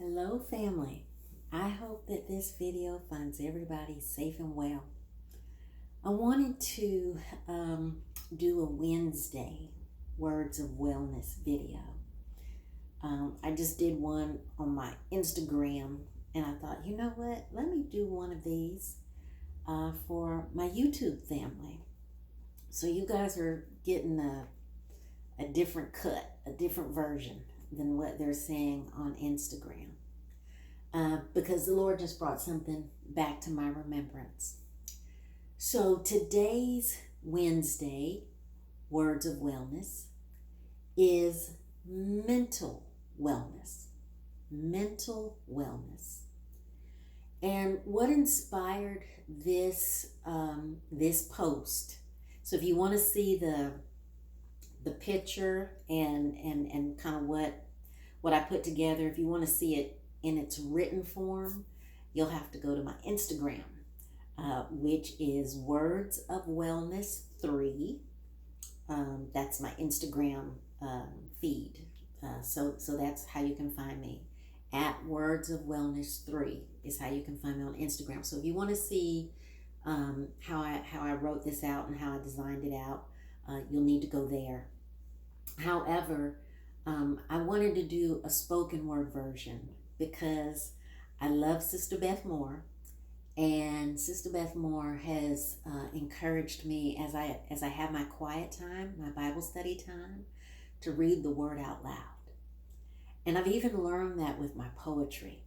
Hello, family. I hope that this video finds everybody safe and well. I wanted to do a Wednesday Words of Wellness video. I just did one on my Instagram, and I thought, you know what? Let me do one of these for my YouTube family. So you guys are getting a different cut, a different version than what they're saying on Instagram. Because the Lord just brought something back to my remembrance. So today's Wednesday Words of Wellness is mental wellness. Mental wellness. And what inspired this this post? So if you want to see the picture and kind of what I put together, if you want to see it in its written form, you'll have to go to my Instagram, which is Words of Wellness 3. That's my Instagram feed. So that's how you can find me. At Words of Wellness 3 is how you can find me on Instagram. So if you want to see how I wrote this out and how I designed it out, you'll need to go there. However, I wanted to do a spoken word version because I love Sister Beth Moore, and Sister Beth Moore has encouraged me as I have my quiet time, my Bible study time, to read the Word out loud. And I've even learned that with my poetry.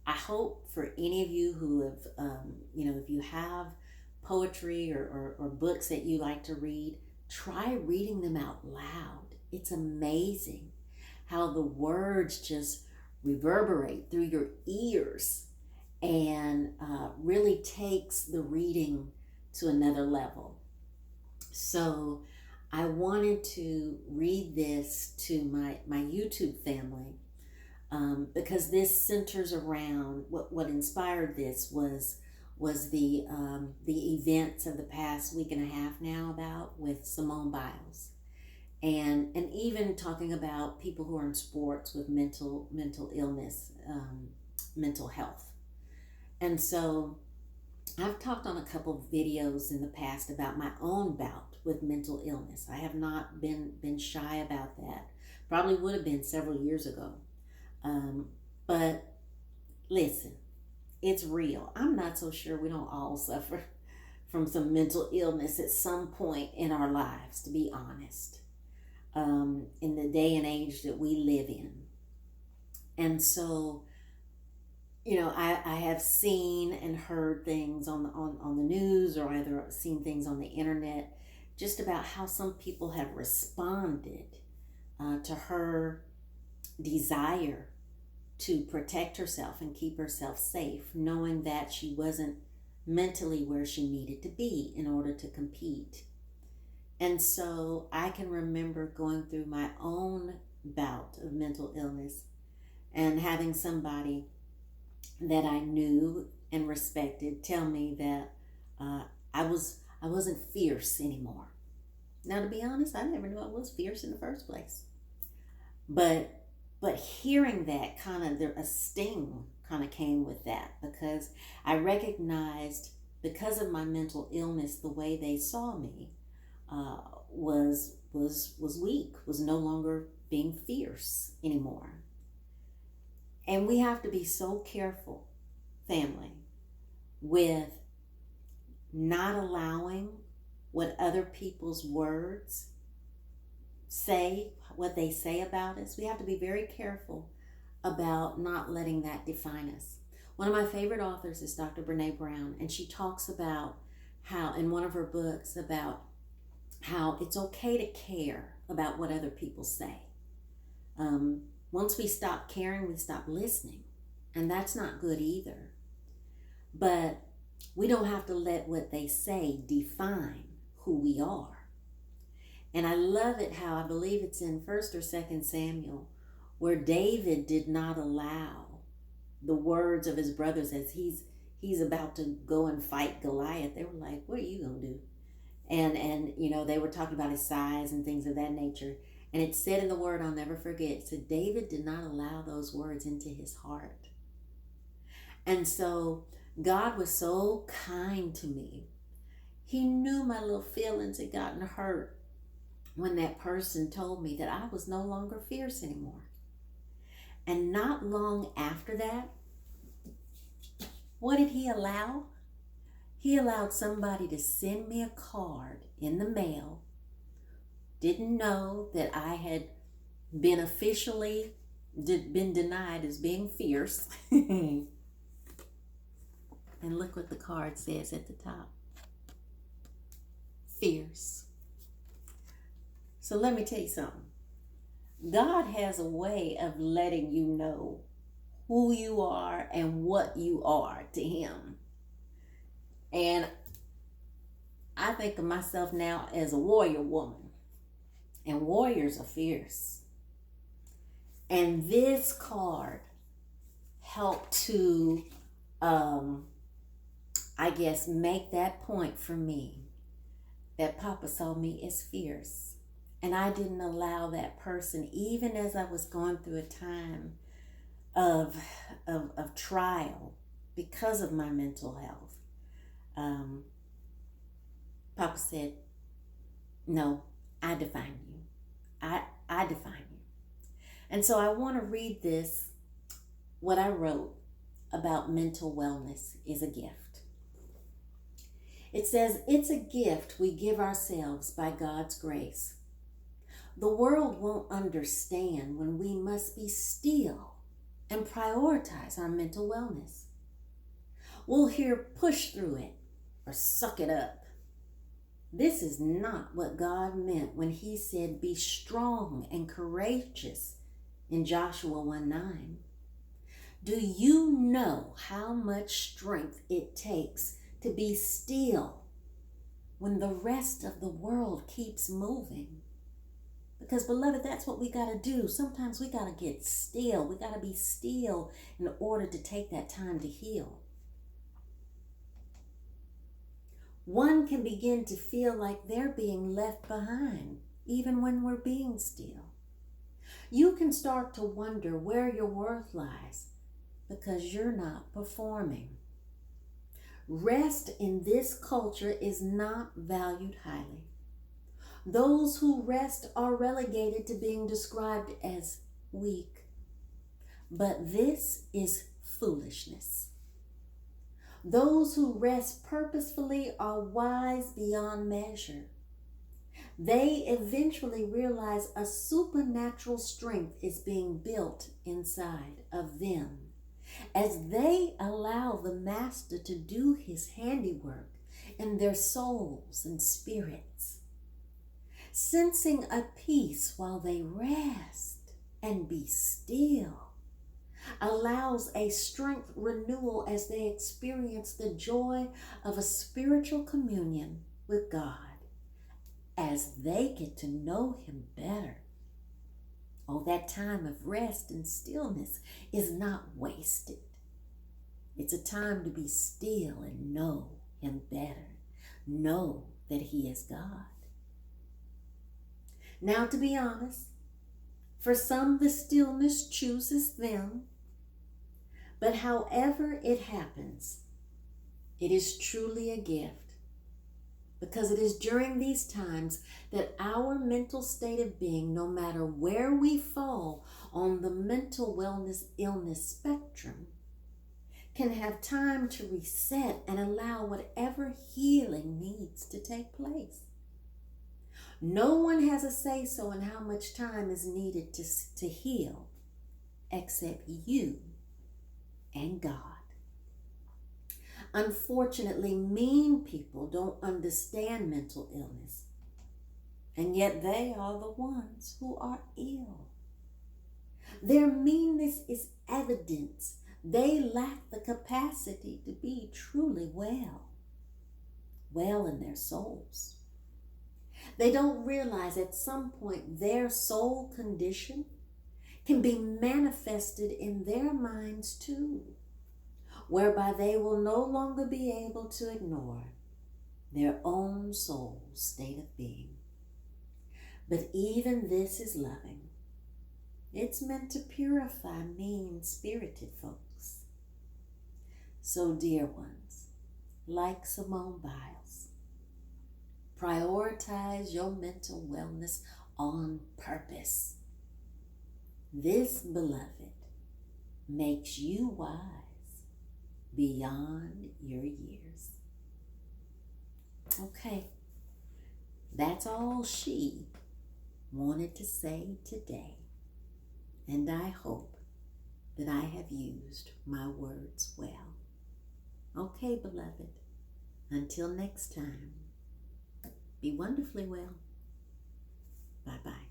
I hope for any of you who have, if you have poetry or books that you like to read, try reading them out loud. It's amazing how the words just reverberate through your ears and really takes the reading to another level. So I wanted to read this to my YouTube family because this centers around what inspired this was the events of the past week and a half now about with Simone Biles. And even talking about people who are in sports with mental illness, mental health. And so I've talked on a couple of videos in the past about my own bout with mental illness. I have not been shy about that. Probably would have been several years ago. But listen, it's real. I'm not so sure we don't all suffer from some mental illness at some point in our lives, to be honest. In the day and age that we live in. And so, I have seen and heard things on the news, or either seen things on the internet, just about how some people have responded to her desire to protect herself and keep herself safe, knowing that she wasn't mentally where she needed to be in order to compete. And so I can remember going through my own bout of mental illness and having somebody that I knew and respected tell me that I wasn't fierce anymore. Now, to be honest, I never knew I was fierce in the first place. But hearing that, a sting kind of came with that, because I recognized, because of my mental illness, the way they saw me was weak, was no longer being fierce anymore. And we have to be so careful, family, with not allowing what other people's words say, what they say about us. We have to be very careful about not letting that define us. One of my favorite authors is Dr. Brene Brown, and she talks about how, in one of her books, about how it's okay to care about what other people say. Once we stop caring, we stop listening. And that's not good either. But we don't have to let what they say define who we are. And I love it how, I believe it's in 1st or 2nd Samuel, where David did not allow the words of his brothers as he's about to go and fight Goliath. They were like, what are you going to do? And they were talking about his size and things of that nature. And it said in the word, I'll never forget, it said David did not allow those words into his heart. And so God was so kind to me. He knew my little feelings had gotten hurt when that person told me that I was no longer fierce anymore. And not long after that, what did he allow? He allowed somebody to send me a card in the mail. Didn't know that I had been officially been denied as being fierce. And look what the card says at the top. Fierce. So let me tell you something. God has a way of letting you know who you are and what you are to him. And I think of myself now as a warrior woman. And warriors are fierce. And this card helped to, I guess, make that point for me. That Papa saw me as fierce. And I didn't allow that person, even as I was going through a time of trial because of my mental health. Papa said, no, I define you. I define you. And so I want to read this, what I wrote about mental wellness is a gift. It says, it's a gift we give ourselves by God's grace. The world won't understand when we must be still and prioritize our mental wellness. We'll hear push through it or suck it up. This is not what God meant when he said, be strong and courageous in Joshua 1:9. Do you know how much strength it takes to be still when the rest of the world keeps moving? Because, beloved, that's what we got to do. Sometimes we got to get still. We got to be still in order to take that time to heal. One can begin to feel like they're being left behind, even when we're being still. You can start to wonder where your worth lies because you're not performing. Rest in this culture is not valued highly. Those who rest are relegated to being described as weak. But this is foolishness. Those who rest purposefully are wise beyond measure. They eventually realize a supernatural strength is being built inside of them as they allow the Master to do his handiwork in their souls and spirits. Sensing a peace while they rest and be still allows a strength renewal as they experience the joy of a spiritual communion with God as they get to know him better. Oh, that time of rest and stillness is not wasted. It's a time to be still and know him better. Know that he is God. Now, to be honest, for some the stillness chooses them. But however it happens, it is truly a gift. Because it is during these times that our mental state of being, no matter where we fall on the mental wellness illness spectrum, can have time to reset and allow whatever healing needs to take place. No one has a say-so in how much time is needed to heal except you and God. Unfortunately, mean people don't understand mental illness, and yet they are the ones who are ill. Their meanness is evidence they lack the capacity to be truly well in their souls. They don't realize at some point their soul condition can be manifested in their minds too, whereby they will no longer be able to ignore their own soul state of being. But even this is loving. It's meant to purify mean-spirited folks. So, dear ones, like Simone Biles, prioritize your mental wellness on purpose. This, beloved, makes you wise beyond your years. Okay, that's all she wanted to say today. And I hope that I have used my words well. Okay, beloved, until next time, be wonderfully well. Bye-bye.